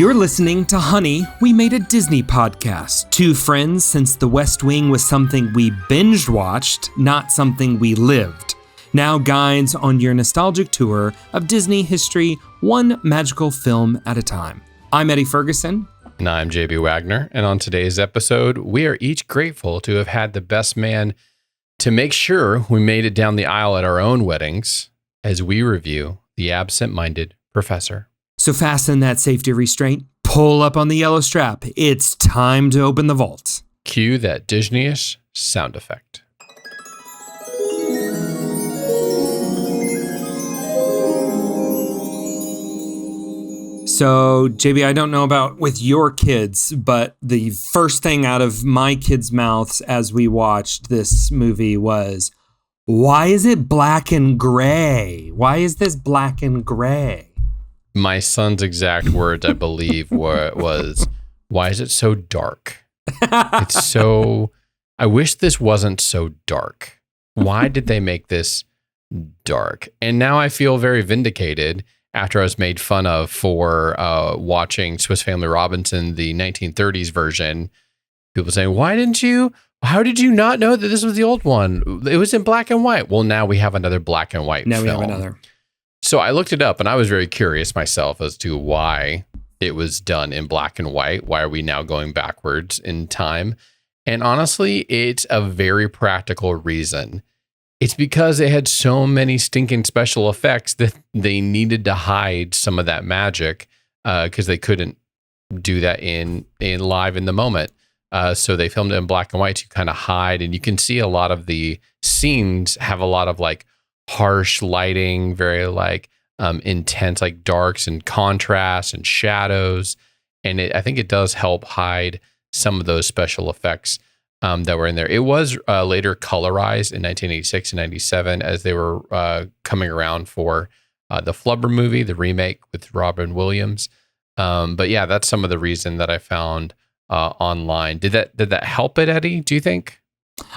You're listening to Honey, We Made a Disney Podcast. Two friends since The West Wing was something we binge-watched, not something we lived. Now guides on your nostalgic tour of Disney history, one magical film at a time. I'm Eddie Ferguson. And I'm JB Waggoner. And on today's episode, we are each grateful to have had the best man to make sure we made it down the aisle at our own weddings as we review The Absent-Minded Professor. So fasten that safety restraint, pull up on the yellow strap. It's time to open the vault. Cue that Disney-ish sound effect. So, JB, I don't know about with your kids, but the first thing out of my kids' mouths as we watched this movie was, why is it black and gray? Why is this black and gray? My son's exact words, I believe, was, why is it so dark? It's so, I wish this wasn't so dark. Why did they make this dark? And now I feel very vindicated after I was made fun of for watching Swiss Family Robinson, the 1930s version. People saying, how did you not know that this was the old one? It was in black and white. Well, now we have another black and white film. Now we have another. So I looked it up and I was very curious myself as to why it was done in black and white. Why are we now going backwards in time? And honestly, it's a very practical reason. It's because they had so many stinking special effects that they needed to hide some of that magic because they couldn't do that in live in the moment. So they filmed it in black and white to kind of hide. And you can see a lot of the scenes have a lot of like harsh lighting, very like intense, like darks and contrasts and shadows. And I think it does help hide some of those special effects that were in there. It was later colorized in 1986 and 97 as they were coming around for the Flubber movie, the remake with Robin Williams. But yeah, that's some of the reason that I found online. Did that help it, Eddie? Do you think?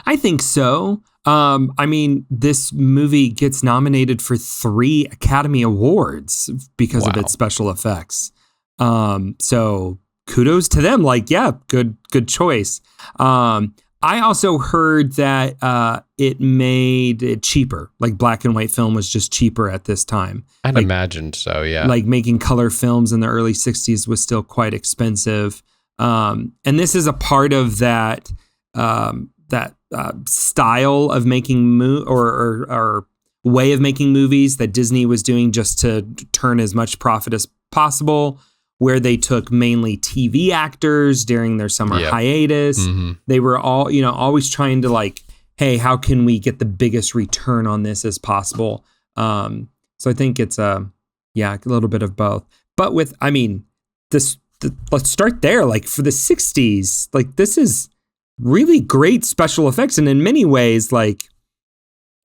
I think so. I mean, this movie gets nominated for 3 Academy Awards because of its special effects. So kudos to them. Like, yeah, good choice. I also heard that it made it cheaper. Like black and white film was just cheaper at this time. I'd imagined so, yeah. Like making color films in the early 60s was still quite expensive. And this is a part of that style of making or way of making movies that Disney was doing just to turn as much profit as possible, where they took mainly TV actors during their summer hiatus. Mm-hmm. They were all, always trying to like, hey, how can we get the biggest return on this as possible? So I think it's a little bit of both. But with, let's start there. Like for the 60s, like this is really great special effects, and in many ways, like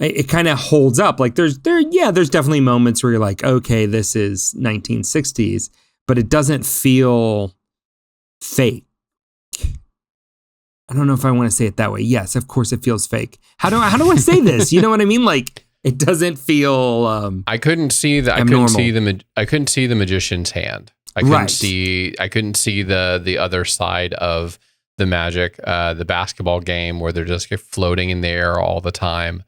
it kind of holds up. Like there's definitely moments where you're like, okay, this is 1960s, but it doesn't feel fake. I don't know if I want to say it that way. Yes, of course it feels fake. How do I say this? You know what I mean? Like it doesn't feel. I couldn't see the magician's hand. I couldn't see the other side of the magic, the basketball game where they're just floating in the air all the time.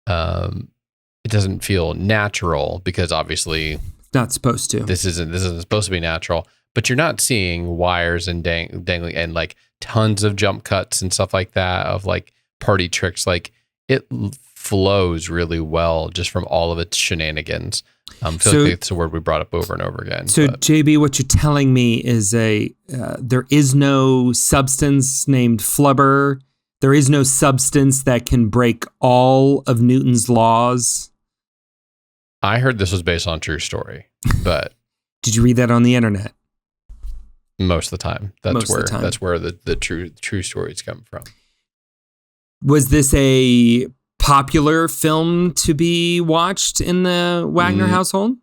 It doesn't feel natural because obviously it's not supposed to. This isn't supposed to be natural. But you're not seeing wires and dangling and like tons of jump cuts and stuff like that of like party tricks. Like it flows really well just from all of its shenanigans. I feel like it's a word we brought up over and over again. So, JB, what you're telling me is there is no substance named Flubber. There is no substance that can break all of Newton's laws. I heard this was based on a true story, but did you read that on the internet? Most of the time, that's where the true stories come from. Was this a popular film to be watched in the Waggoner household?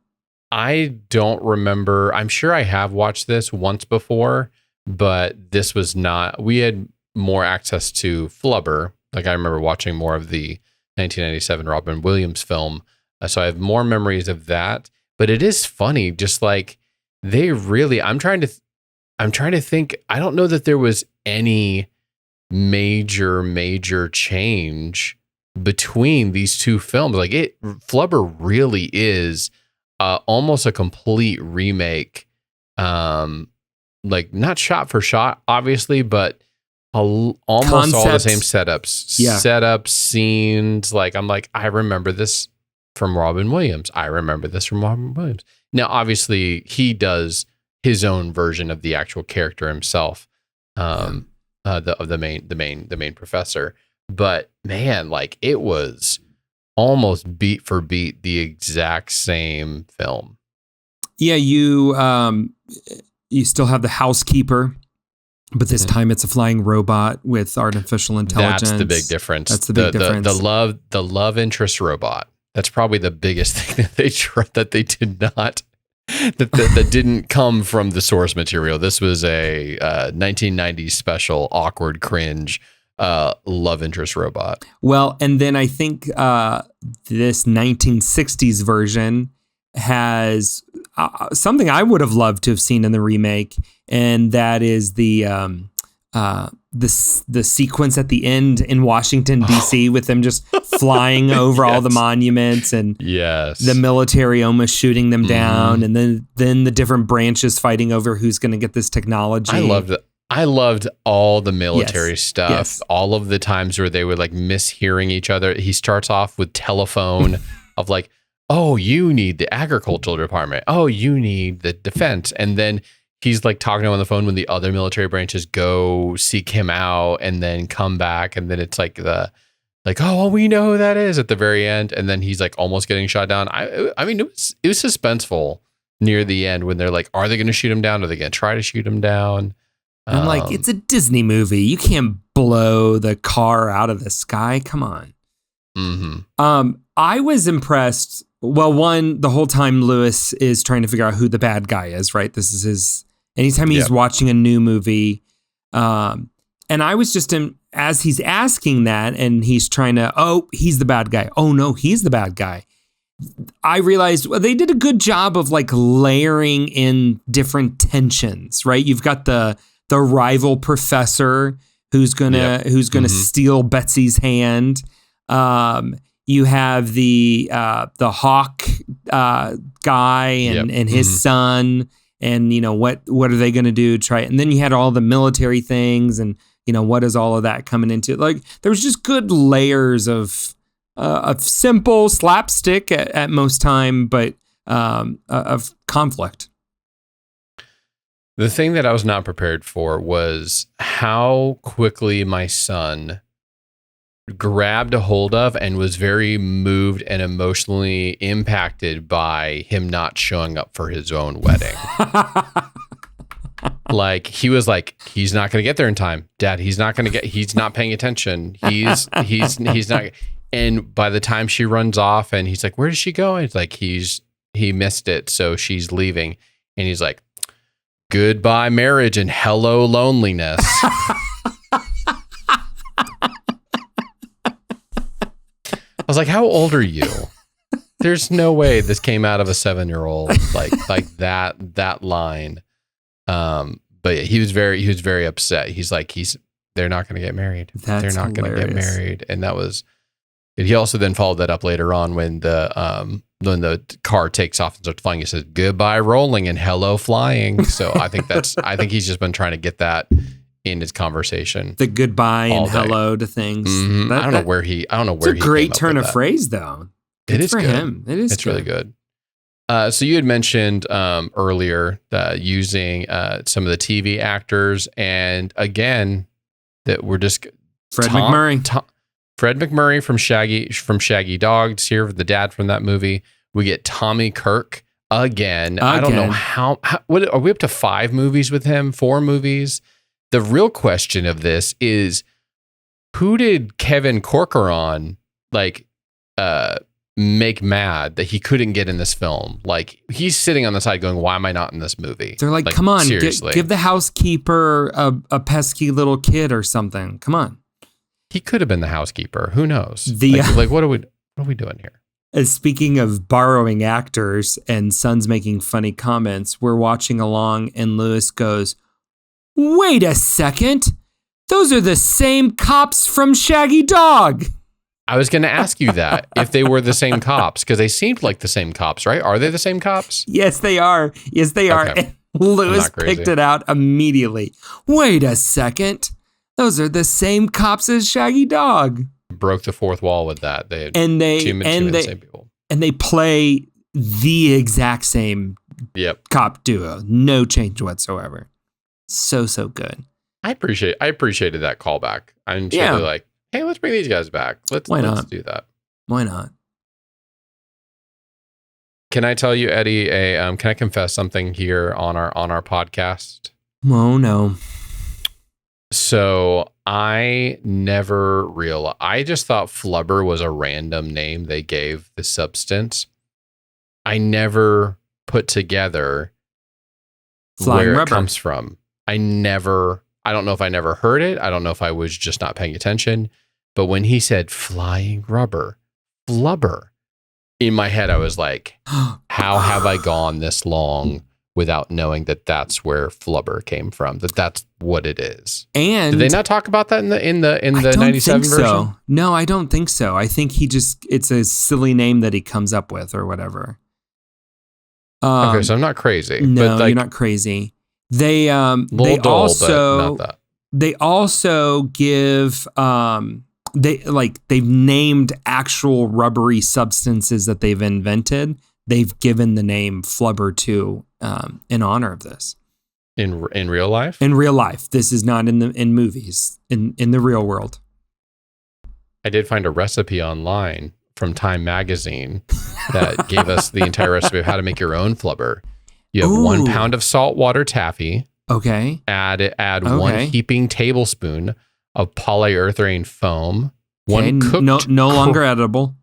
I don't remember. I'm sure I have watched this once before, but this was not. We had more access to Flubber. Like I remember watching more of the 1997 Robin Williams film. So I have more memories of that. But it is funny, just like they really, I'm trying to I'm trying to think. I don't know that there was any major change between these two films. Like Flubber really is almost a complete remake. Like not shot for shot, obviously, but almost Concepts. all the same setups, Yeah. setups, scenes. Like I'm like, I remember this from Robin Williams. I remember this from Robin Williams. Now, obviously, he does his own version of the actual character himself, the main professor. But man, like it was almost beat for beat the exact same film. Yeah, you still have the housekeeper, but this time it's a flying robot with artificial intelligence. That's the big difference. That's the big difference. The love interest robot. That's probably the biggest thing that they did not that didn't come from the source material. This was a 1990s special, awkward, cringe love interest robot. Well, and then I think this 1960s version has something I would have loved to have seen in the remake, and that is the sequence at the end in Washington D.C. with them just flying over all the monuments and the military almost shooting them down, and then the different branches fighting over who's going to get this technology. I loved all the military stuff. All of the times where they would like mishearing each other. He starts off with telephone of like, oh, you need the agricultural department. Oh, you need the defense. And then he's like talking to him on the phone when the other military branches go seek him out and then come back. And then it's like oh, well, we know who that is at the very end. And then he's like almost getting shot down. I mean, it was suspenseful near the end when they're like, are they going to shoot him down? Are they going to try to shoot him down? I'm like, it's a Disney movie. You can't blow the car out of the sky. Come on. I was impressed. Well, one, the whole time Lewis is trying to figure out who the bad guy is, right? This is his, anytime he's watching a new movie. And I was just, as he's asking that and he's trying to, oh, he's the bad guy. Oh no, he's the bad guy. I realized, well, they did a good job of like layering in different tensions, right? You've got the rival professor who's gonna steal Betsy's hand. You have the Hawk guy and his son, and you know what are they going to do? Try, and then you had all the military things, and you know what is all of that coming into? Like there was just good layers of simple slapstick at most time, but of conflict. The thing that I was not prepared for was how quickly my son grabbed a hold of and was very moved and emotionally impacted by him not showing up for his own wedding. Like he was like, he's not going to get there in time, Dad. He's not paying attention. He's not. And by the time she runs off and he's like, where did she go? And it's like, he missed it. So she's leaving and he's like, goodbye marriage and hello loneliness. I was like, how old are you? There's no way this came out of a 7-year-old like that line. But yeah, he was very upset. He's like, they're not going to get married. They're not going to get married. And he also then followed that up later on when the car takes off and starts flying. He says, goodbye rolling and hello flying. So I think he's just been trying to get that in his conversation. The goodbye and hello to things. Mm-hmm. I don't know where he. It's a great turn of phrase, though. It is for him. It's really good. So you had mentioned earlier using some of the TV actors, and again that we're just Fred McMurray from Shaggy Dogs here, the dad from that movie. We get Tommy Kirk again. I don't know how what are we up to 5 movies with him? 4 movies. The real question of this is, who did Kevin Corcoran make mad that he couldn't get in this film? Like he's sitting on the side going, why am I not in this movie? They're like come on, give the housekeeper a pesky little kid or something. Come on. He could have been the housekeeper. Who knows? What are we doing here? Speaking of borrowing actors and sons making funny comments, we're watching along and Lewis goes, Wait a second. Those are the same cops from Shaggy Dog. I was going to ask you that if they were the same cops, because they seemed like the same cops, right? Are they the same cops? Yes, they are. Yes, they are. Okay. And Lewis picked it out immediately. Wait a second. Those are the same cops as Shaggy Dog. Broke the fourth wall with that. They had the same people. And they play the exact same cop duo. No change whatsoever. So good. I appreciated that callback. I'm totally like, hey, let's bring these guys back. Let's do that. Why not? Can I tell you, Eddie, can I confess something here on our podcast? Oh no. So I never realized. I just thought Flubber was a random name they gave the substance. I never put together Flying where rubber. It comes from. I don't know if I never heard it. I don't know if I was just not paying attention. But when he said flying rubber, Flubber, in my head, I was like, how have I gone this long without knowing that that's where Flubber came from? That's what it is. And did they not talk about that in the 97 version? So. No, I don't think so. I think it's a silly name that he comes up with or whatever. Okay, so I'm not crazy. No, but you're not crazy. They but not that. They also give they've named actual rubbery substances that they've invented. They've given the name Flubber to in honor of this. In real life? In real life. This is not in movies. In the real world. I did find a recipe online from Time Magazine that gave us the entire recipe of how to make your own Flubber. You have 1 pound of saltwater taffy. Okay. Add 1 heaping tablespoon of polyurethane foam. 1 cooked no longer edible.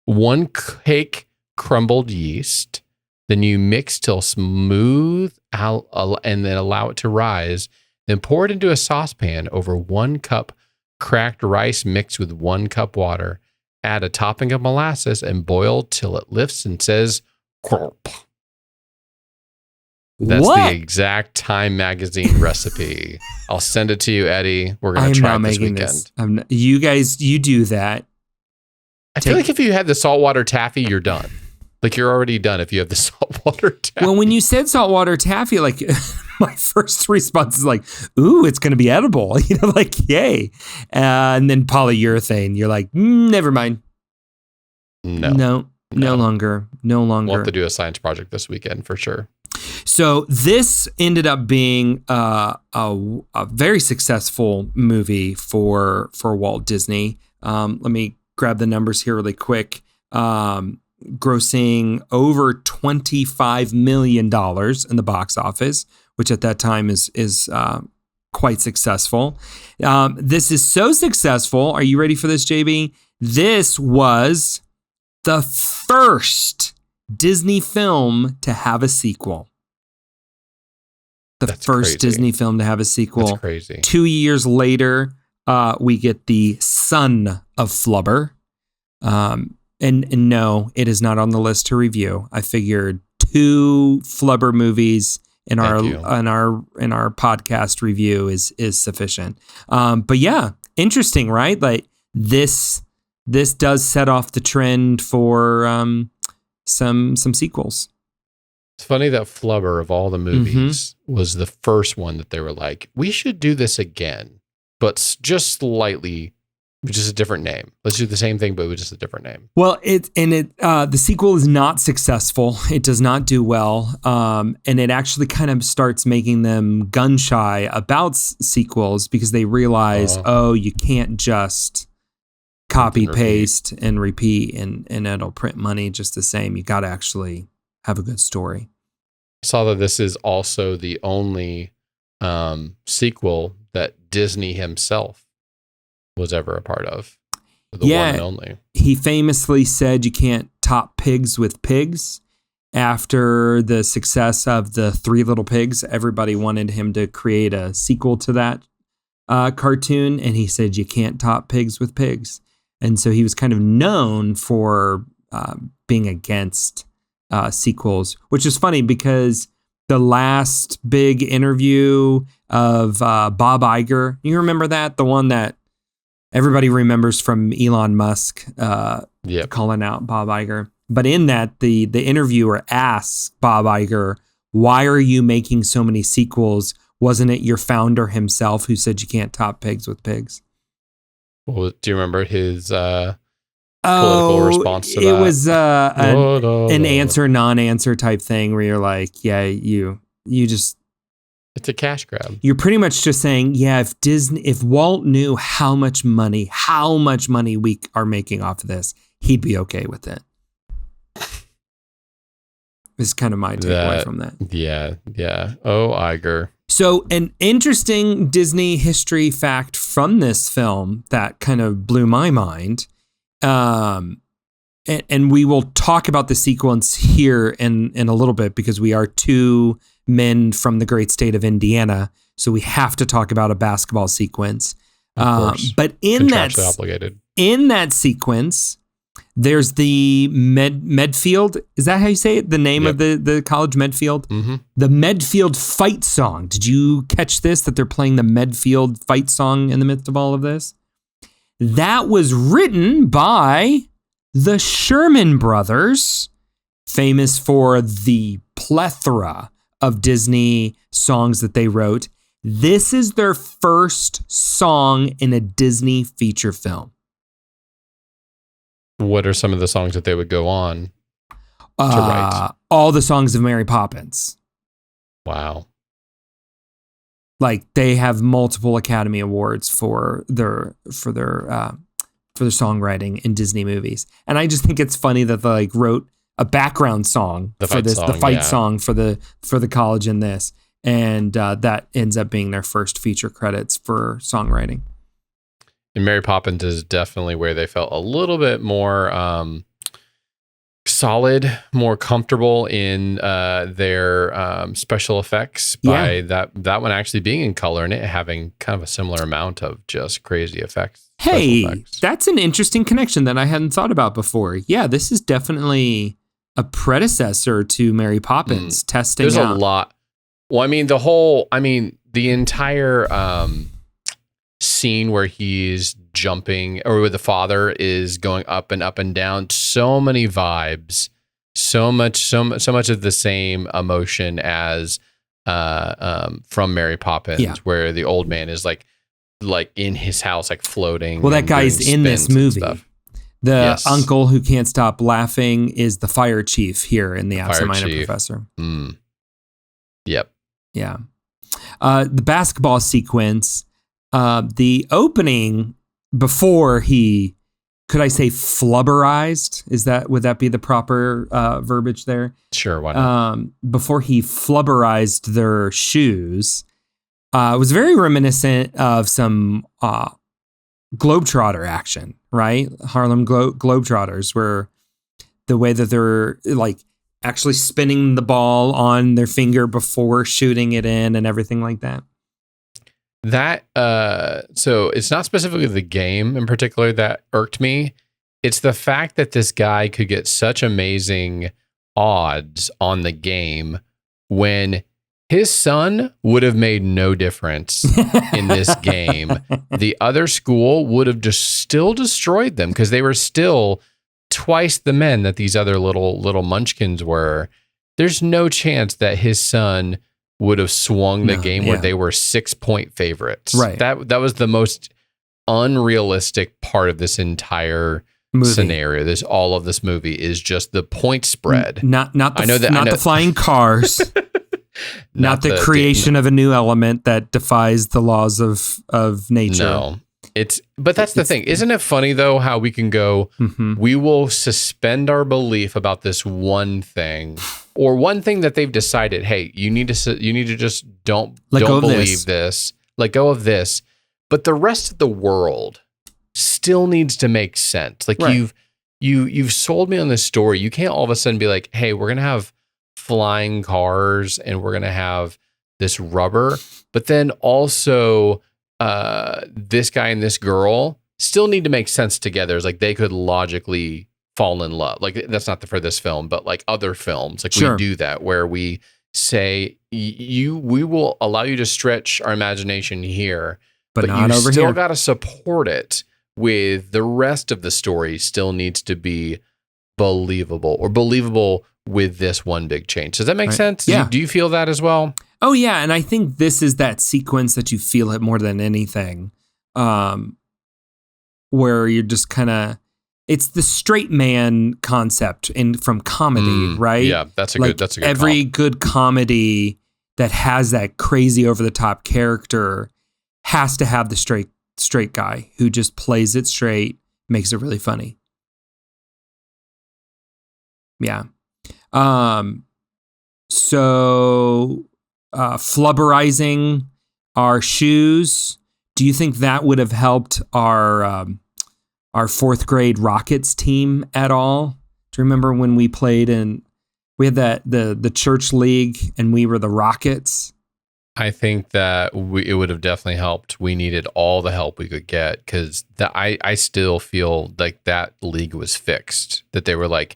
1 cake crumbled yeast. Then you mix till smooth and then allow it to rise. Then pour it into a saucepan over 1 cup cracked rice mixed with 1 cup water. Add a topping of molasses and boil till it lifts and says "Quirp." That's the exact Time Magazine recipe. I'll send it to you, Eddie. We're going to try it this weekend. You guys, you do that. I feel like if you had the saltwater taffy, you're done. Like you're already done if you have the saltwater taffy. Well, when you said saltwater taffy, like my first response is like, ooh, it's going to be edible. You know, like, yay. And then polyurethane, you're like, never mind. No longer. We'll have to do a science project this weekend for sure. So this ended up being a very successful movie for Walt Disney. Let me grab the numbers here really quick. Grossing over $25 million in the box office, which at that time is quite successful. This is so successful. Are you ready for this, JB? This was the first Disney film to have a sequel. That's first crazy. Disney film to have a sequel. That's crazy. 2 years later, we get the Son of Flubber. And no, it is not on the list to review. I figured 2 Flubber movies in our podcast review is sufficient. But yeah, interesting, right? Like this does set off the trend for some sequels. It's funny that Flubber of all the movies was the first one that they were like, we should do this again, but just slightly. Just a different name. Let's do the same thing, but with just a different name. Well, the sequel is not successful. It does not do well. And it actually kind of starts making them gun shy about sequels because they realize, you can't just copy, paste, and repeat and it'll print money just the same. You got to actually have a good story. I saw that this is also the only sequel that Disney himself was ever a part of. The one and only. He famously said you can't top pigs with pigs. After the success of the 3 Little Pigs, everybody wanted him to create a sequel to that cartoon. And he said you can't top pigs with pigs. And so he was kind of known for being against sequels, which is funny because the last big interview of Bob Iger. You remember that? The one that everybody remembers from Elon Musk calling out Bob Iger. But in that, the interviewer asks Bob Iger, why are you making so many sequels? Wasn't it your founder himself who said you can't top pigs with pigs? Well, do you remember his political response to that? It was an answer, non-answer type thing where you're like, yeah, you just... It's a cash grab. You're pretty much just saying, yeah, if Walt knew how much money we are making off of this, he'd be okay with it. Is kind of my takeaway from that. Yeah. Oh, Iger. So an interesting Disney history fact from this film that kind of blew my mind. And we will talk about the sequence here in a little bit because we are two men from the great state of Indiana. So we have to talk about a basketball sequence. But in that sequence, there's the Medfield. Is that how you say it? The name of the college, Medfield? Mm-hmm. The Medfield fight song. Did you catch this? That they're playing the Medfield fight song in the midst of all of this? That was written by the Sherman Brothers, famous for the plethora of Disney songs that they wrote. This is their first song in a Disney feature film. What are some of the songs that they would go on to write? All the songs of Mary Poppins. Wow. Like they have multiple Academy Awards for their songwriting in Disney movies. And I just think it's funny that they like wrote a background song the fight song for the college in this. And that ends up being their first feature credits for songwriting. And Mary Poppins is definitely where they felt a little bit more solid, more comfortable in their special effects by that one actually being in color and it having kind of a similar amount of just crazy effects. Hey, that's an interesting connection that I hadn't thought about before. Yeah, this is definitely a predecessor to Mary Poppins testing There's out. a lot. Well, I mean, the entire scene where he's jumping or where the father is going up and down, so many vibes, so much of the same emotion as from Mary Poppins, where the old man is like in his house, like floating. Well, that guy's in this movie. The uncle who can't stop laughing is the fire chief here in The Absent Minded Professor. Yep. Yeah. The basketball sequence, the opening before he, could I say flubberized? Would that be the proper verbiage there? Sure, why not? Before he flubberized their shoes, it was very reminiscent of some Globetrotter action, right? Harlem Globetrotters, where the way that they're like actually spinning the ball on their finger before shooting it in and everything like that. So it's not specifically the game in particular that irked me. It's the fact that this guy could get such amazing odds on the game when his son would have made no difference in this game. The other school would have just still destroyed them because they were still twice the men that these other little munchkins were. There's no chance that his son would have swung the game where they were 6-point favorites. Right. That was the most unrealistic part of this entire scenario. All of this movie is just the point spread. Not the flying cars. not the creation of a new element that defies the laws of nature. No. But that's the thing. Isn't it funny though how we can go, we will suspend our belief about this one thing or one thing that they've decided, hey, you need to just don't believe this. Let go of this. But the rest of the world still needs to make sense. Like you've sold me on this story. You can't all of a sudden be like, hey, we're going to have flying cars and we're going to have this rubber, but then also this guy and this girl still need to make sense together. It's like they could logically fall in love. Like that's not for this film, but like other films, like we do that where we say we will allow you to stretch our imagination here, but not you over still here. got to support it with the rest of the story. Still needs to be believable with this one big change. Does that make sense? Yeah. Do you feel that as well? Oh yeah, and I think this is that sequence that you feel it more than anything, where you're just kind of. It's the straight man concept from comedy, right? Yeah, that's a good every good comedy that has that crazy over the top character has to have the straight guy who just plays it straight, makes it really funny. Yeah. So flubberizing our shoes. Do you think that would have helped our fourth grade Rockets team at all? Do you remember when we played we had the church league and we were the Rockets? I think that it would have definitely helped. We needed all the help we could get because I still feel like that league was fixed. That they were like,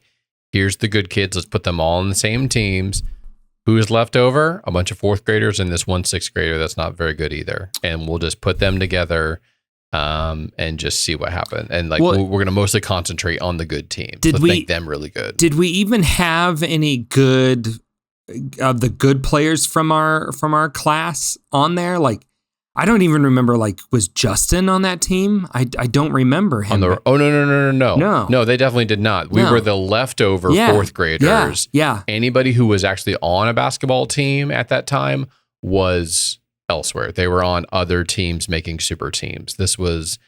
here's the good kids. Let's put them all on the same teams. Who's left over? A bunch of fourth graders and this one sixth grader that's not very good either. And we'll just put them together and just see what happens. And we're going to mostly concentrate on the good teams. Let's make them really good. Did we even have any good of the good players from our class on there? Like, I don't even remember. Like, was Justin on that team? I don't remember him. No, they definitely did not. We were the leftover fourth graders. Yeah. Anybody who was actually on a basketball team at that time was elsewhere. They were on other teams making super teams. This was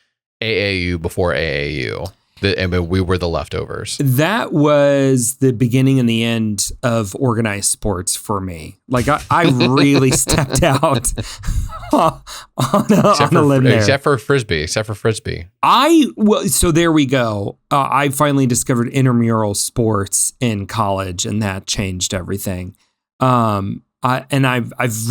AAU before AAU. We were the leftovers. That was the beginning and the end of organized sports for me. Like I really stepped out on a limb there. Except for frisbee. So there we go. I finally discovered intramural sports in college, and that changed everything. I've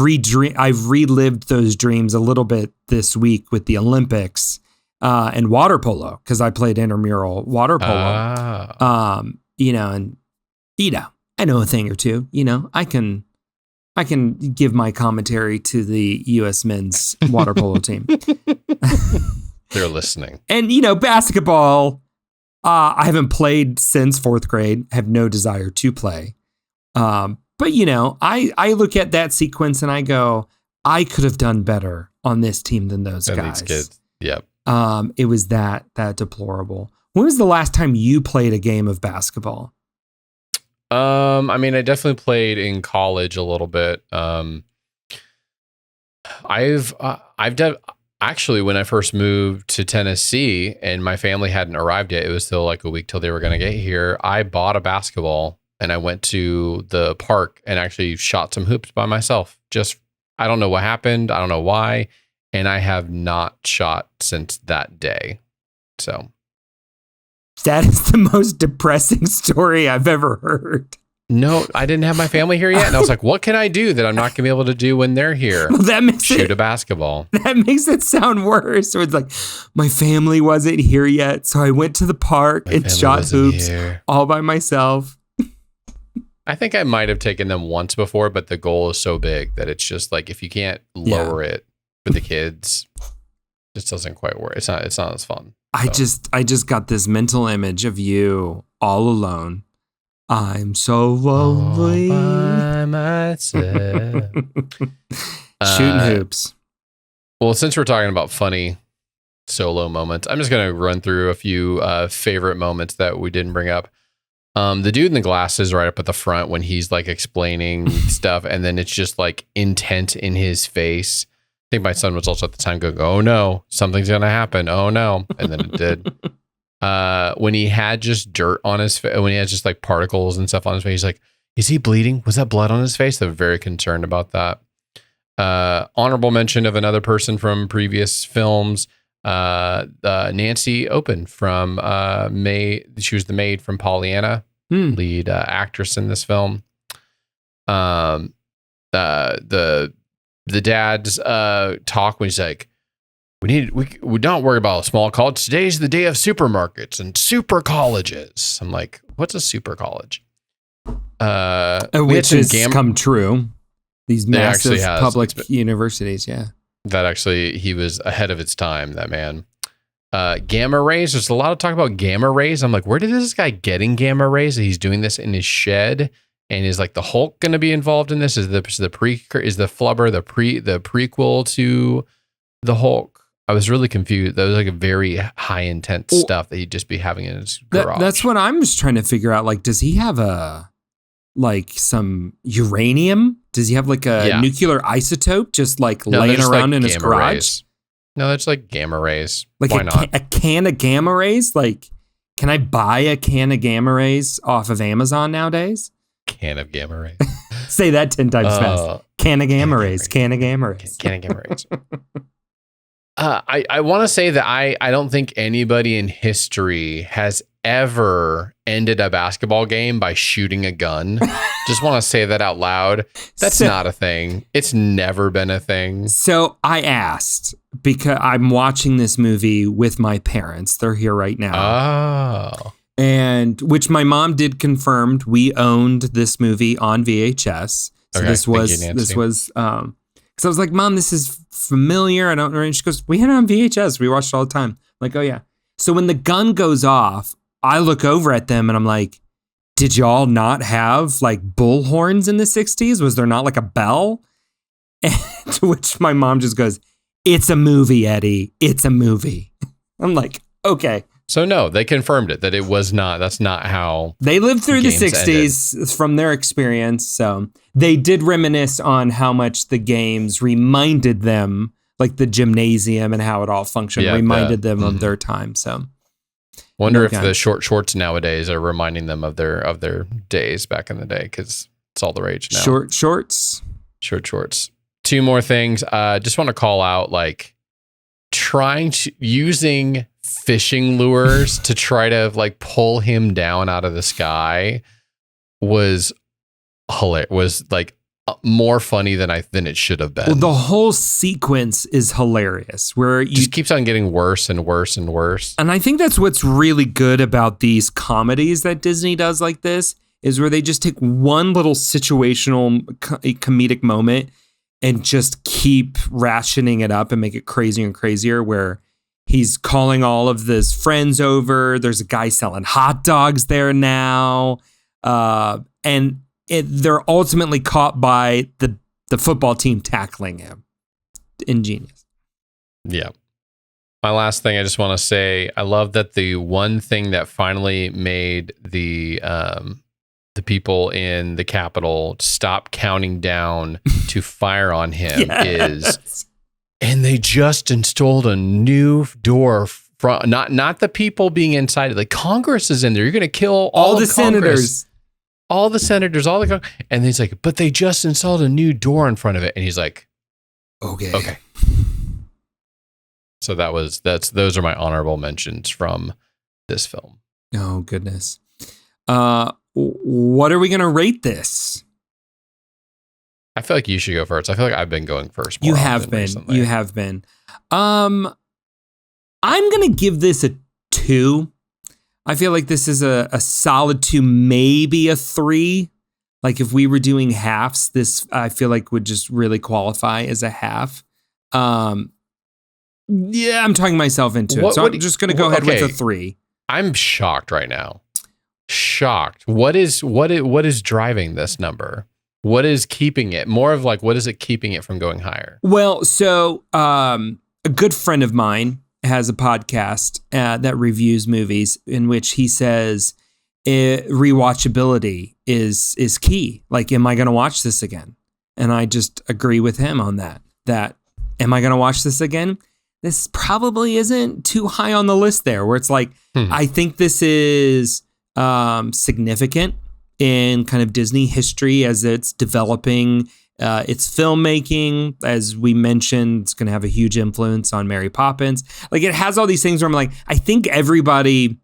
relived those dreams a little bit this week with the Olympics and water polo, because I played intramural water polo. I know a thing or two. I can give my commentary to the U.S. men's water polo team. They're listening. And basketball, I haven't played since fourth grade. I have no desire to play. But I look at that sequence and I go, I could have done better on this team than those guys. These kids. Yep. It was that deplorable. When was the last time you played a game of basketball? I definitely played in college a little bit. I've done. Actually, when I first moved to Tennessee and my family hadn't arrived yet, it was still like a week till they were going to get here. I bought a basketball and I went to the park and actually shot some hoops by myself. I don't know what happened. I don't know why. And I have not shot since that day. So that is the most depressing story I've ever heard. No, I didn't have my family here yet. And I was like, what can I do that I'm not going to be able to do when they're here? Well, that makes Shoot a basketball. That makes it sound worse. So it's like, my family wasn't here yet. So I went to the park and shot hoops all by myself. I think I might have taken them once before, but the goal is so big that it's just like, if you can't lower it for the kids, it just doesn't quite work. It's not as fun. I just got this mental image of you all alone. I'm so lonely. All by myself. Shooting hoops. Well, since we're talking about funny solo moments, I'm just going to run through a few favorite moments that we didn't bring up. The dude in the glasses right up at the front when he's like explaining stuff, and then it's just like intent in his face. I think my son was also at the time going, oh no, something's going to happen. Oh no. And then it did. When he had just dirt on his face, when he had just like particles and stuff on his face, he's like, is he bleeding? Was that blood on his face? They're very concerned about that. Honorable mention of another person from previous films, Nancy Open from she was the maid from Pollyanna, lead actress in this film. The dad's talk when he's like, we don't worry about a small college. Today's the day of supermarkets and super colleges. I'm like, what's a super college? Which has come true. These massive public universities, yeah. That actually, he was ahead of its time, that man. Gamma rays, there's a lot of talk about gamma rays. I'm like, where did this guy getting gamma rays? He's doing this in his shed. And is like the Hulk going to be involved in this? Is the Flubber the prequel to the Hulk? I was really confused. That was like a very high intense stuff that he'd just be having in his garage. That's what I'm just trying to figure out. Like, does he have some uranium? Does he have like a nuclear isotope just like laying around in his garage? Rays. No, that's like gamma rays. Like why not? A can of gamma rays? Like, can I buy a can of gamma rays off of Amazon nowadays? Can of gamma rays. Say that 10 times fast. Can of gamma rays. Can of gamma rays. Can of gamma rays. I want to say that I don't think anybody in history has ever ended a basketball game by shooting a gun. Just want to say that out loud. That's not a thing. It's never been a thing. So I asked because I'm watching this movie with my parents. They're here right now. Oh. And which my mom did confirmed we owned this movie on VHS. So okay, this was because I was like, Mom, this is familiar. I don't know. And she goes, we had it on VHS. We watched it all the time. I'm like, oh yeah. So when the gun goes off, I look over at them and I'm like, did y'all not have like bull horns in the 60s? Was there not like a bell? And to which my mom just goes, it's a movie, Eddie. It's a movie. I'm like, okay. So no, they confirmed it that it was not. That's not how they lived through the 60s ended. From their experience. So they did reminisce on how much the games reminded them, like the gymnasium and how it all functioned, reminded them of their time. So wonder if the short shorts nowadays are reminding them of their days back in the day, because it's all the rage now. Short shorts. Two more things. Just want to call out, like using fishing lures to try to like pull him down out of the sky was hilarious. Was like more funny than it should have been. Well, the whole sequence is hilarious, where you just keeps on getting worse and worse and worse. And I think that's what's really good about these comedies that Disney does like this, is where they just take one little situational comedic moment and just keep rationing it up and make it crazier and crazier, where he's calling all of his friends over. There's a guy selling hot dogs there now. And they're ultimately caught by the football team tackling him. Ingenious. Yeah. My last thing I just want to say, I love that the one thing that finally made the people in the Capitol stop counting down to fire on him is... And they just installed a new door from not the people being inside. Like Congress is in there. You're going to kill all the senators, all the senators, and he's like, but they just installed a new door in front of it. And he's like, okay. So those are my honorable mentions from this film. Oh goodness. What are we going to rate this? I feel like you should go first. I feel like I've been going first. You have been. Recently. You have been. I'm going to give this a 2. I feel like this is a solid 2, maybe a 3. Like if we were doing halves, this I feel like would just really qualify as a half. Yeah, I'm talking myself into it. So I'm just going to go ahead with a 3. I'm shocked right now. Shocked. What is driving this number? What is keeping it? More of like, what is it keeping it from going higher? Well, so a good friend of mine has a podcast that reviews movies, in which he says rewatchability is key. Like, am I going to watch this again? And I just agree with him on that. That, am I going to watch this again? This probably isn't too high on the list there, where it's like, I think this is significant in kind of Disney history as it's developing its filmmaking. As we mentioned, it's going to have a huge influence on Mary Poppins. Like, it has all these things where I'm like, I think everybody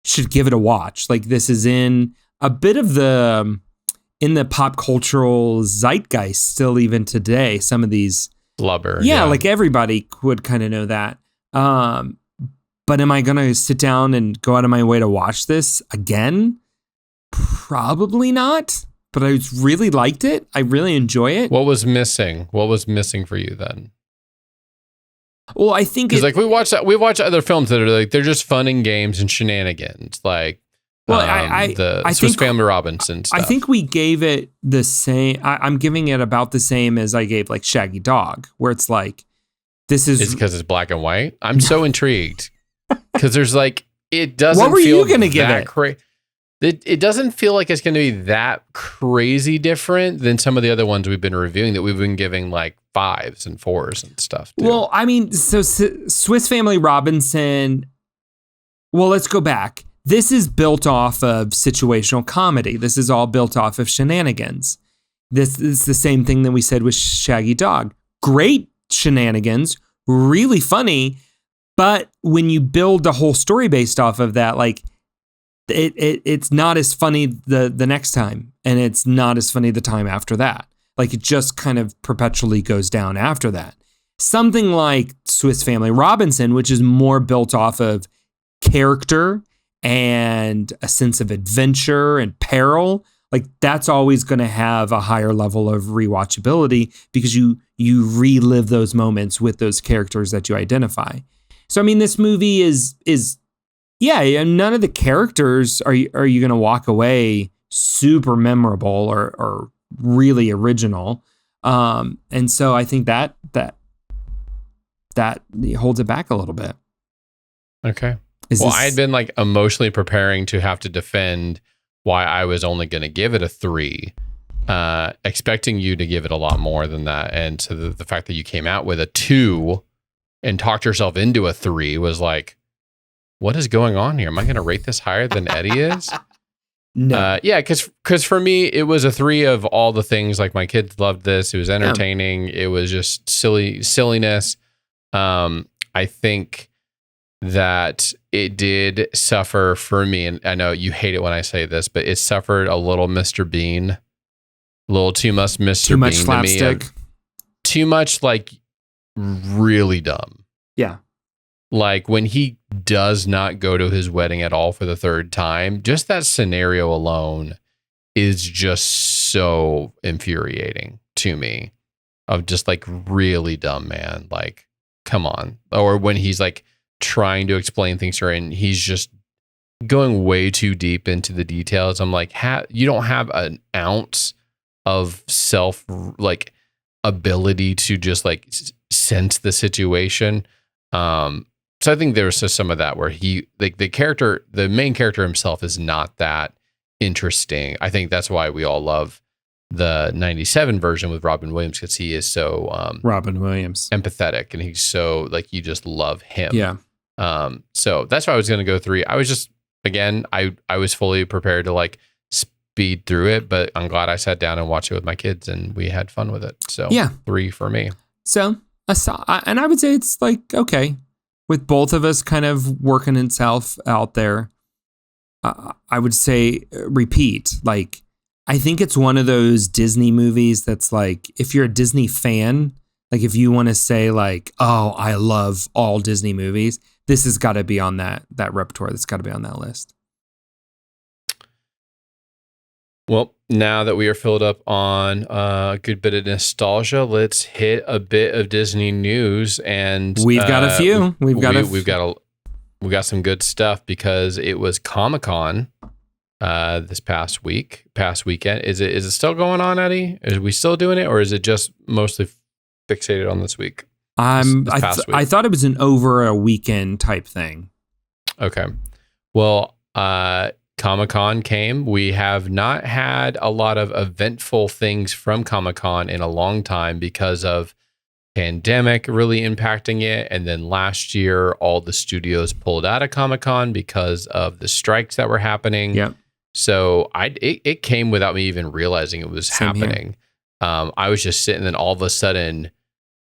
should give it a watch. Like, this is in a bit of in the pop cultural zeitgeist still even today. Some of these Flubber. Yeah, like everybody would kind of know that. But am I going to sit down and go out of my way to watch this again? Probably not. but I really liked it. I really enjoy it. What was missing? What was missing for you then? Well, I think because like we watch other films that are like they're just fun and games and shenanigans, like I Swiss think, Family Robinson stuff. I think we gave it the same. I'm giving it about the same as I gave like Shaggy Dog, where it's like this is. It's because it's black and white. I'm so intrigued because there's like it doesn't. What were feel you gonna give it? It doesn't feel like it's going to be that crazy different than some of the other ones we've been reviewing that we've been giving like 5s and 4s and stuff. Too. Well, I mean, so Swiss Family Robinson. Well, let's go back. This is built off of situational comedy. This is all built off of shenanigans. This is the same thing that we said with Shaggy Dog. Great shenanigans, really funny, but when you build a whole story based off of that, like it's not as funny the next time, and it's not as funny the time after that. Like it just kind of perpetually goes down after that. Something like Swiss Family Robinson, which is more built off of character and a sense of adventure and peril, like that's always going to have a higher level of rewatchability because you relive those moments with those characters that you identify. So I mean, this movie is yeah, none of the characters are you going to walk away super memorable or really original. And so I think that holds it back a little bit. Okay. I had been like emotionally preparing to have to defend why I was only going to give it a 3, expecting you to give it a lot more than that. And so the fact that you came out with a 2 and talked yourself into a 3 was like, what is going on here? Am I going to rate this higher than Eddie is? No. Yeah, because for me, it was a 3 of all the things. Like my kids loved this. It was entertaining. It was just silliness. I think that it did suffer for me, and I know you hate it when I say this, but it suffered a little Mr. Bean, a little too much Mr. Too much Bean slapstick. to me. Too much like really dumb. Yeah. Like when he does not go to his wedding at all for the 3rd time, just that scenario alone is just so infuriating to me of just like really dumb, man. Like, come on. Or when he's like trying to explain things to her and he's just going way too deep into the details. I'm like, you don't have an ounce of self like ability to just like sense the situation. So I think there's just some of that where he like the main character himself is not that interesting. I think that's why we all love the 97 version with Robin Williams, because he is so Robin Williams empathetic and he's so like you just love him. Yeah. So that's why I was going to go 3. I was just again I was fully prepared to like speed through it, but I'm glad I sat down and watched it with my kids and we had fun with it. So yeah, 3 for me. So and I would say it's like okay. With both of us kind of working itself out there, I would say repeat. Like, I think it's one of those Disney movies that's like, if you're a Disney fan, like if you want to say like, oh, I love all Disney movies, this has got to be on that repertoire. That's got to be on that list. Well, now that we are filled up on a good bit of nostalgia, let's hit a bit of Disney news. And we've got a few. We've got some good stuff because it was ComicCon this past weekend. Is it still going on, Eddie? Are we still doing it, or is it just mostly fixated on this week? I thought it was an over a weekend type thing. Okay. Well, Comic-Con came. We have not had a lot of eventful things from Comic-Con in a long time because of pandemic really impacting it. And then last year, all the studios pulled out of Comic-Con because of the strikes that were happening. Yep. So it came without me even realizing it was happening. I was just sitting, and all of a sudden,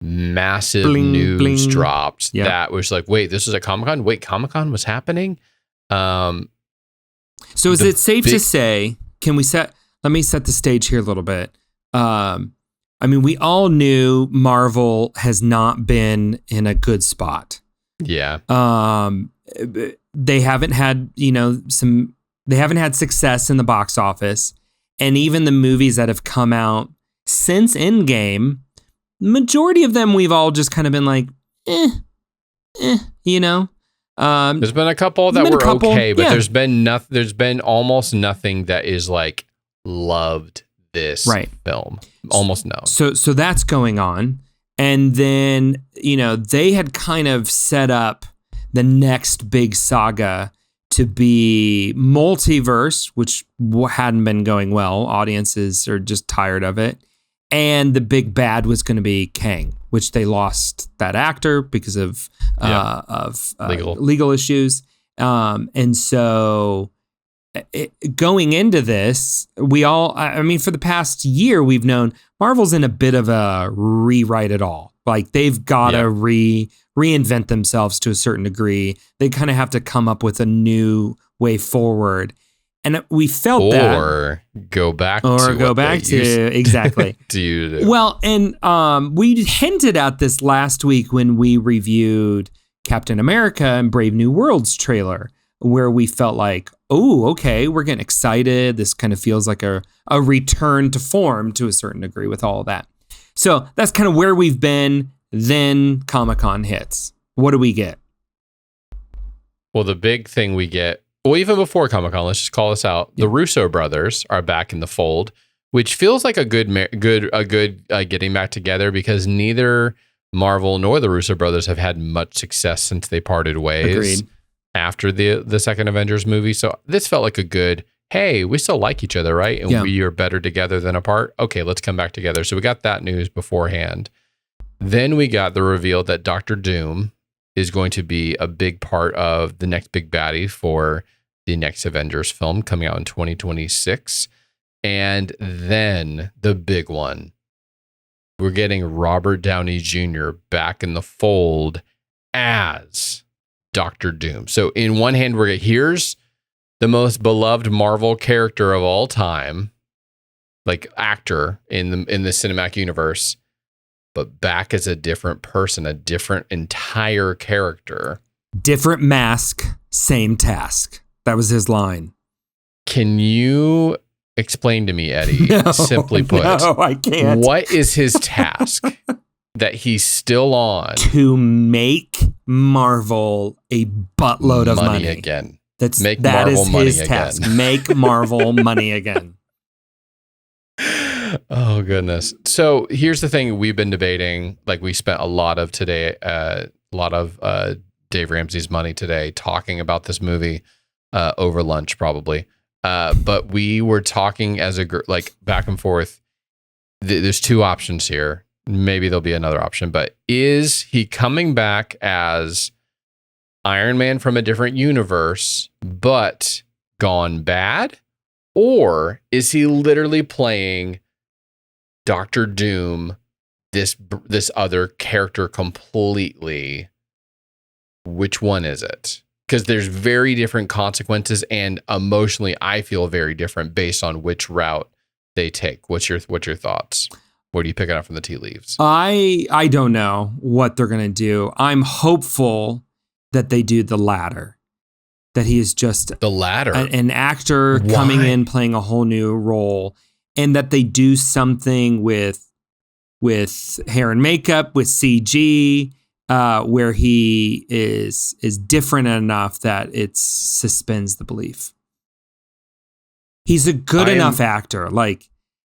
massive news dropped that was like, wait, this was at Comic-Con? Wait, Comic-Con was happening? So is it safe to say, let me set the stage here a little bit. I mean, we all knew Marvel has not been in a good spot. Yeah. They haven't had, they haven't had success in the box office. And even the movies that have come out since Endgame, majority of them we've all just kind of been like, you know. There's been a couple that were okay, but there's been almost nothing that is like loved this film. Almost no. So that's going on. And then, you know, they had kind of set up the next big saga to be multiverse, which hadn't been going well. Audiences are just tired of it. And the big bad was going to be Kang, which they lost that actor because of legal issues. And so going into this, for the past year, we've known Marvel's in a bit of a rewrite it all. Like they've got to reinvent themselves to a certain degree. They kind of have to come up with a new way forward. And we felt that. Or go back to exactly. do. Well, and we hinted at this last week when we reviewed Captain America and Brave New World's trailer, where we felt like, oh, okay, we're getting excited. This kind of feels like a return to form to a certain degree with all of that. So that's kind of where we've been. Then ComicCon hits. What do we get? Well, the big thing we get, well, even before ComicCon, let's just call this out. The Russo brothers are back in the fold, which feels like a good getting back together, because neither Marvel nor the Russo brothers have had much success since they parted ways. Agreed. After the second Avengers movie. So this felt like a good, hey, we still like each other, right? And we are better together than apart. Okay, let's come back together. So we got that news beforehand. Then we got the reveal that Dr. Doom is going to be a big part of the next big baddie for the next Avengers film coming out in 2026. And then the big one, we're getting Robert Downey Jr. back in the fold as Dr. Doom. So in one hand, here's the most beloved Marvel character of all time, like actor in the cinematic universe, but back as a different person, a different entire character. Different mask, same task. That was his line. Can you explain to me, Eddie, simply put? No, I can't. What is his task that he's still on? To make Marvel a buttload of money again. That Marvel is his task. Again. Make Marvel money again. Oh, goodness. So here's the thing we've been debating. Like, we spent a lot of Dave Ramsey's money today talking about this movie over lunch, probably. But we were talking as back and forth. There's two options here. Maybe there'll be another option, but is he coming back as Iron Man from a different universe, but gone bad? Or is he literally playing Dr. Doom, this other character completely? Which one is it? Because there's very different consequences, and emotionally, I feel very different based on which route they take. What's your thoughts? What are you picking up from the tea leaves? I don't know what they're gonna do. I'm hopeful that they do the latter. That he is just the latter, an actor coming in playing a whole new role, and that they do something with hair and makeup, with CG, where he is different enough that it suspends the belief. He's a good enough actor. Like,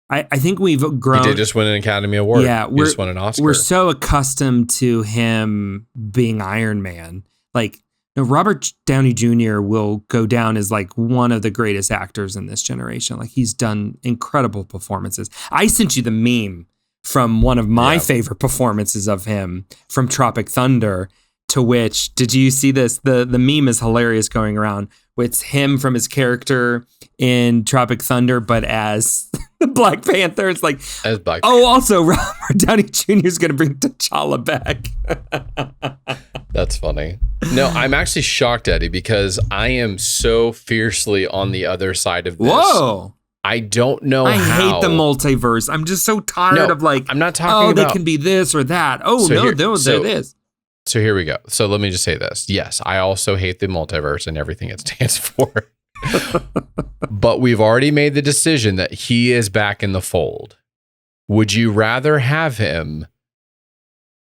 I think we've grown. He did just win an Academy Award. Yeah, he just won an Oscar. We're so accustomed to him being Iron Man. Like, Robert Downey Jr. will go down as like one of the greatest actors in this generation. Like, he's done incredible performances. I sent you the meme from one of my favorite performances of him from Tropic Thunder, to which, did you see this? The meme is hilarious going around. It's him from his character in Tropic Thunder, but as Black Panther. It's like, as Black Panther. Also Robert Downey Jr. is going to bring T'Challa back. That's funny. No, I'm actually shocked, Eddie, because I am so fiercely on the other side of this. Whoa. I don't know I how. hate the multiverse. I'm just so tired of like, I'm not talking about, they can be this or that. Oh, so no, they're this. So here we go. So let me just say this. Yes, I also hate the multiverse and everything it stands for. But we've already made the decision that he is back in the fold. Would you rather have him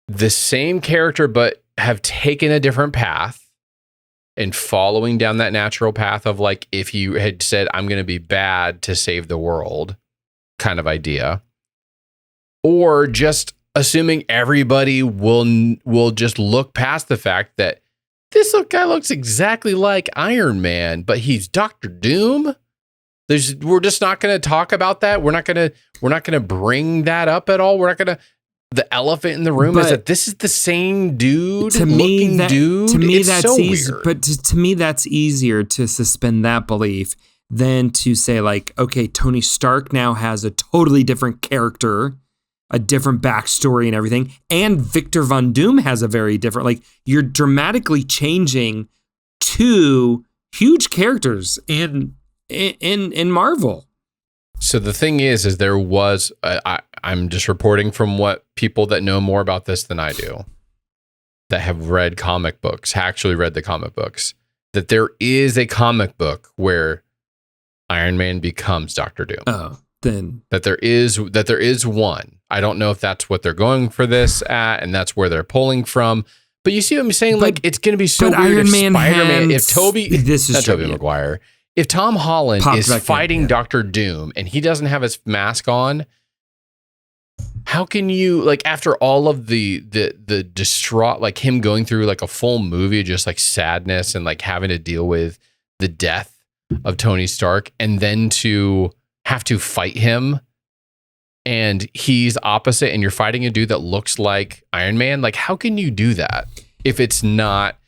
the same character, but have taken a different path and following down that natural path of like, if you had said, I'm going to be bad to save the world kind of idea, or just assuming everybody will just look past the fact that this guy looks exactly like Iron Man, but he's Dr. Doom? We're just not going to talk about that. We're not going to bring that up at all. We're not going to. The elephant in the room is that this is the same dude. To me, it's that's so easy. weird. But to me, that's easier to suspend that belief than to say like, okay, Tony Stark now has a totally different character, a different backstory and everything, and Victor Von Doom has a very different. Like, you're dramatically changing two huge characters in Marvel. So the thing is there was, I'm just reporting from what people that know more about this than I do, that have read comic books, actually read the comic books, that there is a comic book where Iron Man becomes Dr. Doom. Oh, then that there is one. I don't know if that's what they're going for this at, and that's where they're pulling from. But you see what I'm saying? Like, it's going to be so weird Iron Man Spider-Man, if Tobey Maguire, if Tom Holland is fighting Dr. Doom and he doesn't have his mask on, how can you, like, after all of the distraught, like him going through like a full movie, just like sadness and like having to deal with the death of Tony Stark, and then to have to fight him and he's opposite and you're fighting a dude that looks like Iron Man? Like, how can you do that if it's not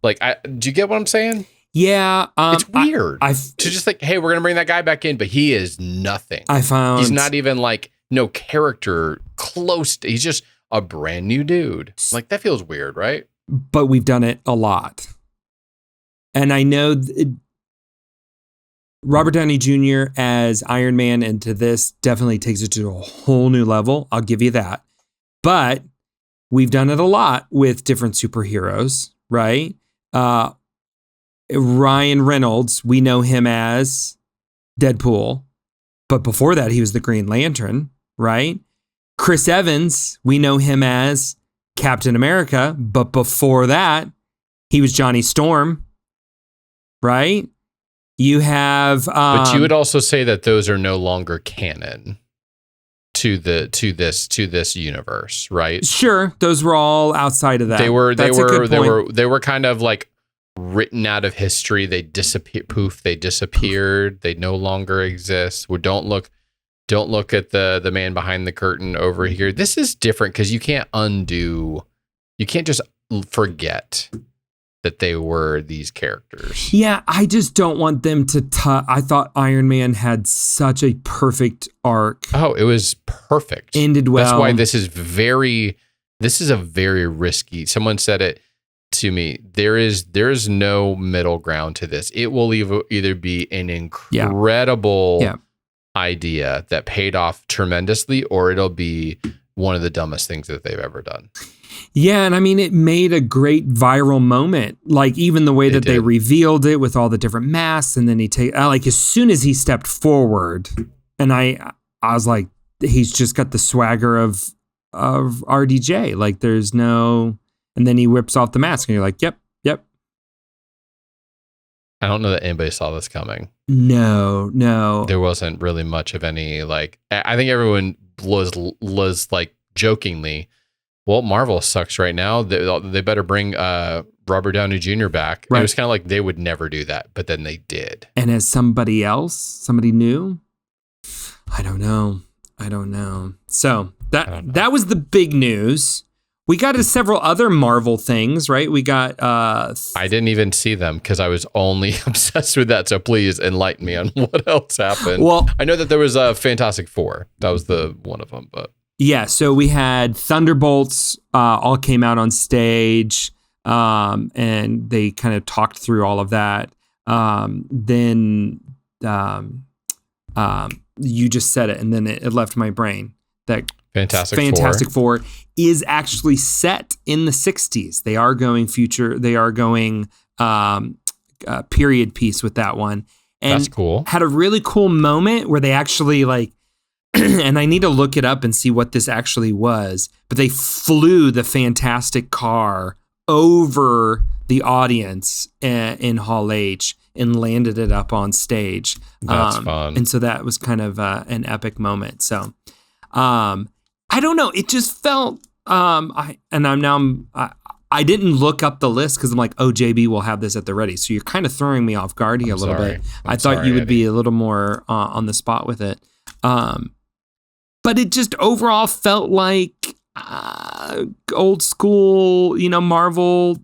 like, do you get what I'm saying? Yeah. It's weird to just like, hey, we're going to bring that guy back in, but he is nothing. He's not even like no character close to, he's just a brand new dude. Like, that feels weird, right? But we've done it a lot. And I know Robert Downey Jr. as Iron Man into this definitely takes it to a whole new level. I'll give you that. But we've done it a lot with different superheroes, right? Ryan Reynolds, we know him as Deadpool, but before that, he was the Green Lantern, right? Chris Evans, we know him as Captain America, but before that, he was Johnny Storm, right? You have, but you would also say that those are no longer canon to this universe, right? Sure, those were all outside of that. They were kind of like written out of history. They disappeared. Poof, they disappeared. They no longer exist. Don't look at the man behind the curtain over here. This is different because you can't just forget that they were these characters. Yeah, I just don't want them to I thought Iron Man had such a perfect arc. Oh, it was perfect. Ended well. That's why this is a very risky. Someone said it to me. There is no middle ground to this. It will either be an incredible idea that paid off tremendously, or it'll be one of the dumbest things that they've ever done. Yeah, and I mean, it made a great viral moment. Like, even the way that they revealed it with all the different masks, and then like, as soon as he stepped forward, and I was like, he's just got the swagger of RDJ. Like, there's no, and then he whips off the mask, and you're like, yep. I don't know that anybody saw this coming. No. There wasn't really much of any, like, I think everyone was like jokingly, well, Marvel sucks right now. They better bring Robert Downey Jr. back. Right. It was kind of like they would never do that, but then they did. And as somebody new, I don't know. So that was the big news. We got to several other Marvel things, right? We got... I didn't even see them because I was only obsessed with that. So please enlighten me on what else happened. Well, I know that there was a Fantastic Four. That was the one of them, but... Yeah, so we had Thunderbolts all came out on stage, and they kind of talked through all of that. Then you just said it, and then it left my brain. That Fantastic Four is actually set in the 60s. They are going future. They are going period piece with that one. And that's cool. Had a really cool moment where they actually like, and I need to look it up and see what this actually was, but they flew the Fantastic car over the audience in Hall H and landed it up on stage. That's fun. And so that was kind of an epic moment. So I don't know. It just felt, I didn't look up the list because I'm like, oh, JB will have this at the ready. So you're kind of throwing me off guard here a little bit. I thought you would be a little more on the spot with it. But it just overall felt like old school, Marvel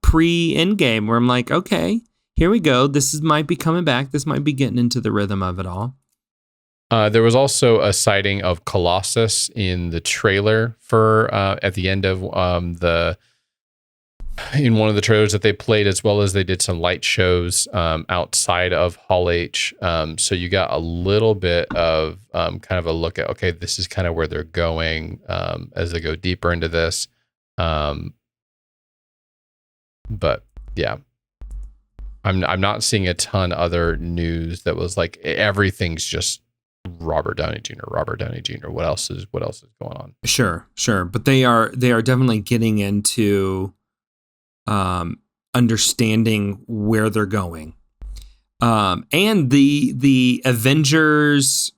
pre-Endgame, where I'm like, okay, here we go. Might be coming back. This might be getting into the rhythm of it all. There was also a sighting of Colossus in the trailer for at the end of in one of the trailers that they played, as well as they did some light shows outside of Hall H. So you got a little bit of kind of a look at, okay, this is kind of where they're going as they go deeper into this. But yeah, I'm not seeing a ton other news that was like everything's just Robert Downey Jr. What else is going on? Sure. But they are definitely getting into understanding where they're going. And the Avengers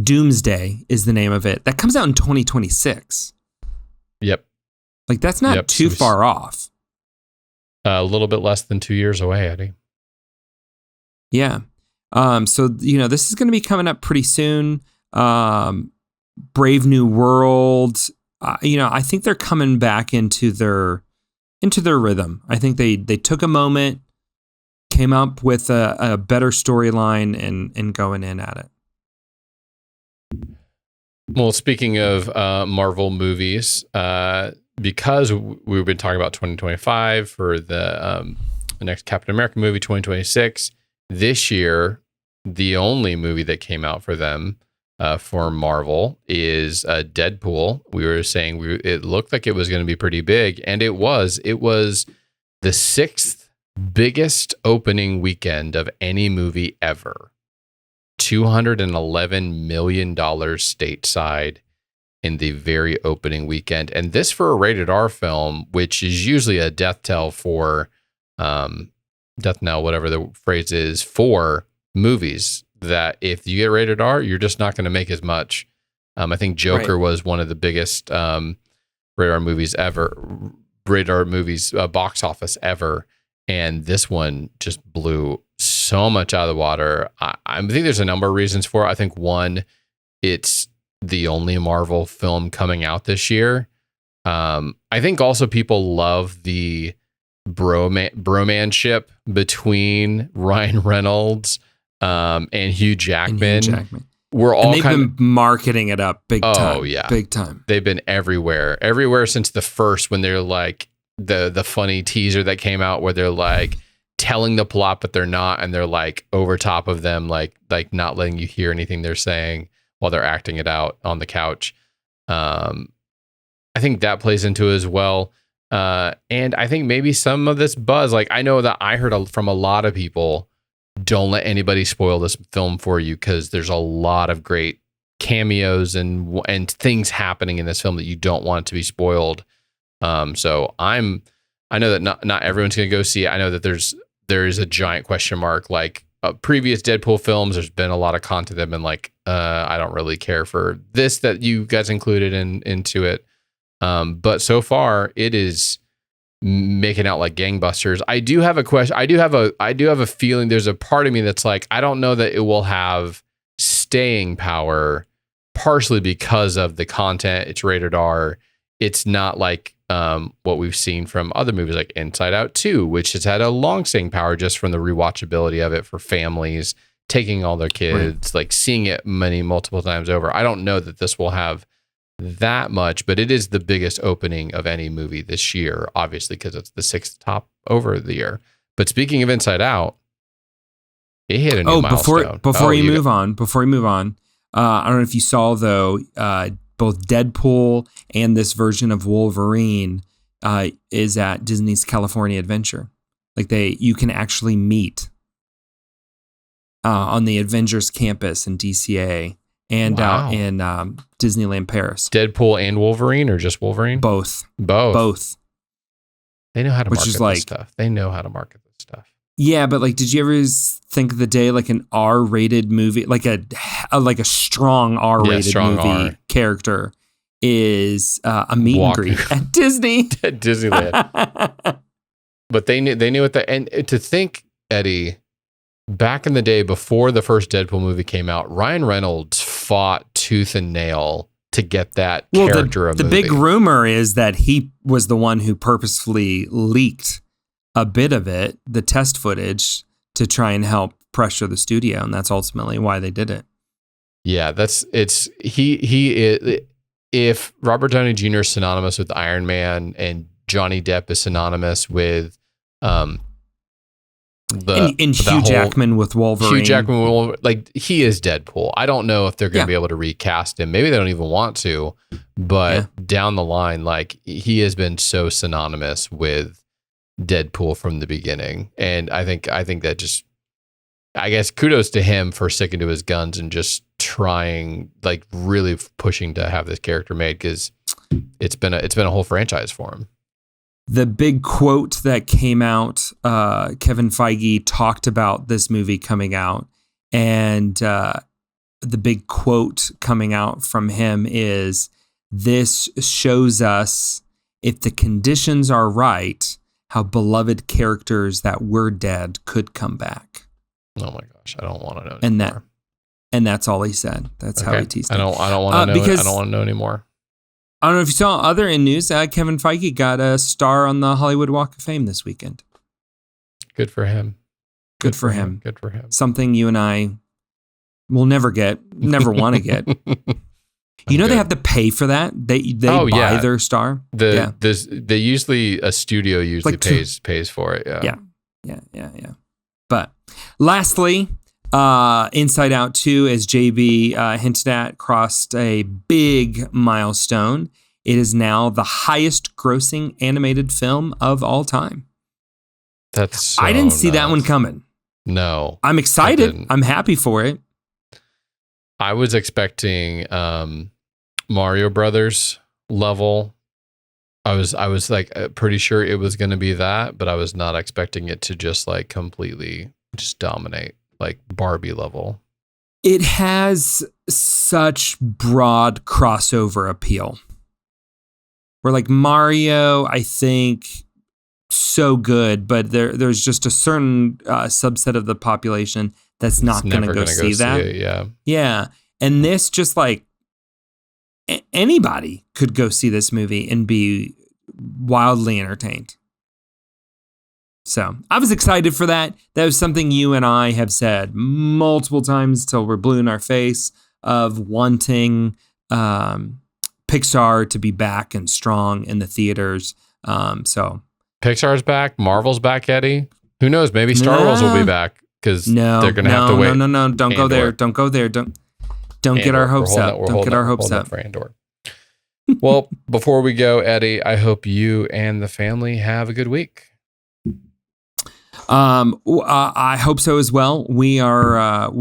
Doomsday is the name of it. That comes out in 2026. Yep. Like that's not too far off. A little bit less than 2 years away, Eddie. Yeah. So, this is going to be coming up pretty soon. Brave New World. I think they're coming back into their rhythm. I think they took a moment, came up with a better storyline and going in at it. Well, speaking of Marvel movies, because we've been talking about 2025 for the next Captain America movie, 2026, this year, the only movie that came out for them for Marvel is Deadpool. We were saying it looked like it was going to be pretty big, and it was. It was the 6th biggest opening weekend of any movie ever. $211 million stateside in the very opening weekend. And this for a rated R film, which is usually a death knell for, death knell, whatever the phrase is, for movies that if you get rated R, you're just not going to make as much. I think Joker was one of the biggest rated R movies box office ever. And this one just blew so much out of the water. I think there's a number of reasons for it. I think one, it's the only Marvel film coming out this year. I think also people love the bromanship between Ryan Reynolds and Hugh Jackman. We're all been marketing it up big time. Oh yeah, big time. They've been everywhere since the first, when they're like the funny teaser that came out where they're like telling the plot, but they're not, and they're like over top of them, like not letting you hear anything they're saying while they're acting it out on the couch. I think that plays into it as well. And I think maybe some of this buzz, like I know that I heard from a lot of people, don't let anybody spoil this film for you, because there's a lot of great cameos and things happening in this film that you don't want it to be spoiled. So I know that not everyone's going to go see it. I know that there is a giant question mark. Like previous Deadpool films, there's been a lot of content that have been like, I don't really care for this that you guys included into it. But so far it is making out like gangbusters. I do have a question. I do have a feeling there's a part of me that's like, I don't know that it will have staying power, partially because of the content. It's rated R. It's not like what we've seen from other movies like Inside Out 2, which has had a long staying power just from the rewatchability of it for families taking all their kids, like seeing it multiple times over. I don't know that this will have that much, but it is the biggest opening of any movie this year, obviously, because it's the 6th top over the year. But speaking of Inside Out, it hit a new milestone. Before you move on, I don't know if you saw though, both Deadpool and this version of Wolverine is at Disney's California Adventure. Like you can actually meet on the Avengers campus in DCA and out in Disneyland Paris. Deadpool and Wolverine, or just Wolverine? Both. They know how to market this stuff. They know how to market this stuff. Yeah, but like, did you ever think of the day like an R-rated movie, like a strong R-rated movie character is a meet and greet at Disney, at Disneyland? But they knew what and to think, Eddie, back in the day before the first Deadpool movie came out, Ryan Reynolds fought tooth and nail to get that character a movie. The big rumor is that he was the one who purposefully leaked a bit of it, the test footage, to try and help pressure the studio, and that's ultimately why they did it. Yeah, if Robert Downey Jr. is synonymous with Iron Man and Johnny Depp is synonymous with Hugh Jackman with Wolverine. Hugh Jackman, like, he is Deadpool. I don't know if they're going to be able to recast him. Maybe they don't even want to, but down the line, like, he has been so synonymous with Deadpool from the beginning. And I think that just, I guess, kudos to him for sticking to his guns and just trying, like, really pushing to have this character made, because it's been a whole franchise for him. The big quote that came out, Kevin Feige talked about this movie coming out, and the big quote coming out from him is, "This shows us, if the conditions are right, how beloved characters that were dead could come back." Oh my gosh, I don't want to know anymore. And that's all he said. That's how he teased it. I don't want to know. I don't want to know anymore. I don't know if you saw other in news. Kevin Feige got a star on the Hollywood Walk of Fame this weekend. Good for him. Good for him. Good for him. Something you and I will never want to get. You know, they have to pay for that. They buy their star. They usually, a studio usually pays for it. Yeah. But lastly, Inside Out 2, as JB hinted at, crossed a big milestone. It is now the highest grossing animated film of all time. That's so I didn't see that one coming. No. I'm excited. I'm happy for it. I was expecting Mario Brothers level. I was like pretty sure it was going to be that, but I was not expecting it to just like completely just dominate, like Barbie level. It has such broad crossover appeal. Where like Mario, I think, so good, but there's just a certain subset of the population that's not going to go see that. It, yeah. And this, just like anybody could go see this movie and be wildly entertained. So I was excited for that. That was something you and I have said multiple times till we're blue in our face, of wanting Pixar to be back and strong in the theaters. So Pixar's back, Marvel's back, Eddie. Who knows? Maybe Star Wars will be back, because they're going to have to wait. No. Don't go there. Don't go there. Don't get our hopes up. Don't get our hopes up. For Andor. Well, before we go, Eddie, I hope you and the family have a good week. I hope so as well. We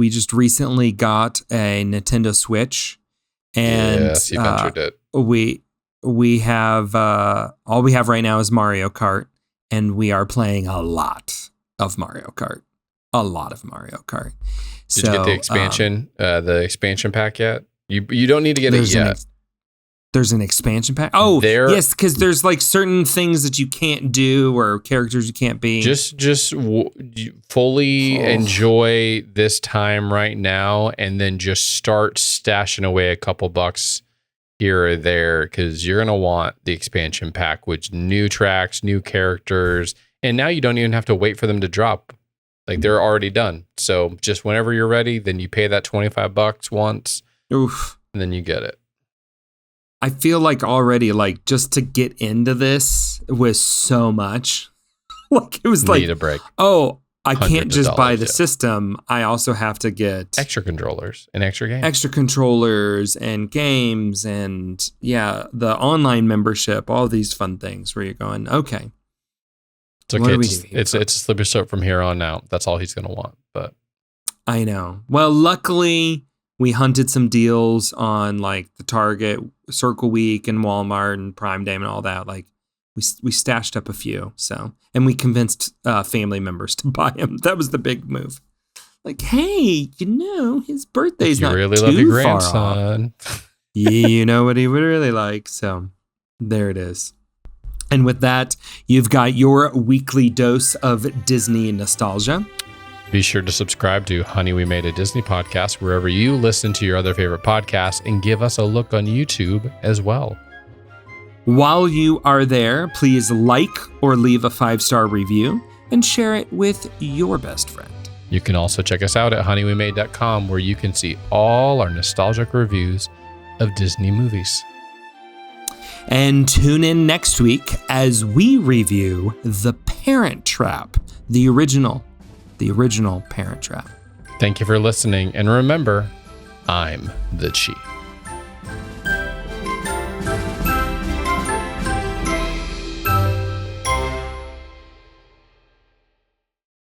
just recently got a Nintendo Switch, and yes, you ventured it. We have all we have right now is Mario Kart, and we are playing a lot of Mario Kart. Did you get the expansion pack yet? You don't need to get it yet. There's an expansion pack. Oh, yes, because there's like certain things that you can't do, or characters you can't be. Just fully enjoy this time right now, and then just start stashing away a couple bucks here or there, because you're gonna want the expansion pack, which new tracks, new characters, and now you don't even have to wait for them to drop. Like, they're already done. So just whenever you're ready, then you pay that $25 once. Oof. And then you get it. I feel like already, like, just to get into this was so much. Like, it was like, need a break. Oh, I can't just buy the system. I also have to get extra controllers and extra games. Extra controllers and games and the online membership, all these fun things where you're going, okay, It's okay. What do we It's a slippery slope from here on out. That's all he's going to want. But I know. Well, luckily we hunted some deals on like the Target, Circle Week, and Walmart and Prime Day and all that. Like we stashed up a few. So, and we convinced family members to buy him. That was the big move. Like, hey, his birthday's not really too love your far grandson. off. You know what he would really like. So there it is. And with that, you've got your weekly dose of Disney nostalgia. Be sure to subscribe to Honey, We Made a Disney Podcast wherever you listen to your other favorite podcasts, and give us a look on YouTube as well. While you are there, please like or leave a 5-star review and share it with your best friend. You can also check us out at honeywemade.com, where you can see all our nostalgic reviews of Disney movies. And tune in next week as we review The Parent Trap, the original Parent Trap. Thank you for listening, and remember, I'm the Chief.